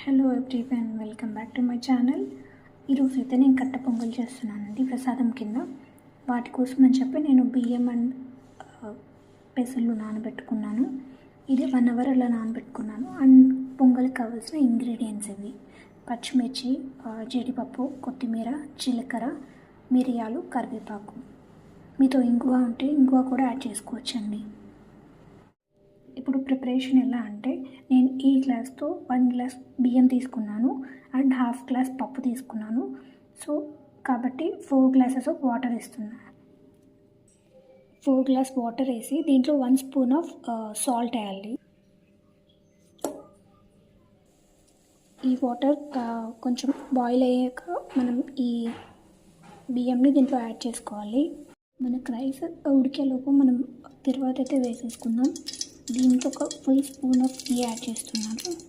Hello everyone, welcome back to my channel. ఈరోజు అయితే నేను కట్ట పొంగల్ చేస్తున్నానండి ప్రసాదం కింద. వాటి కోసం అని చెప్పి నేను బియ్యం అండ్ పెసలు నానబెట్టుకున్నాను. ఇది 1 అవర్ అలా నానబెట్టుకున్నాను. అండ్ పొంగల్కి కావాల్సిన ఇంగ్రీడియంట్స్ ఇవి: పచ్చిమిర్చి, జీడిపప్పు, కొత్తిమీర, జీలకర్ర, మిరియాలు, కరివేపాకు. మీతో ఇంగువ ఉంటే ఇంగువ కూడా యాడ్ చేసుకోవచ్చండి. ఇప్పుడు ప్రిపరేషన్ ఎలా అంటే, నేను ఈ గ్లాస్తో 1 గ్లాస్ బియ్యం తీసుకున్నాను అండ్ ½ గ్లాస్ పప్పు తీసుకున్నాను. సో కాబట్టి 4 గ్లాసెస్ ఆఫ్ వాటర్ వేస్తున్నాను. 4 గ్లాస్ వాటర్ వేసి దీంట్లో 1 స్పూన్ ఆఫ్ సాల్ట్ వేయాలి. ఈ వాటర్ కొంచెం బాయిల్ అయ్యాక మనం ఈ బియ్యంని దీంట్లో యాడ్ చేసుకోవాలి. మనకు రైస్ ఉడికేలోపు మనం తర్వాత అయితే వేసేసుకుందాం. దీంట్లో ఒక full spoon of ghee add చేస్తున్నాను.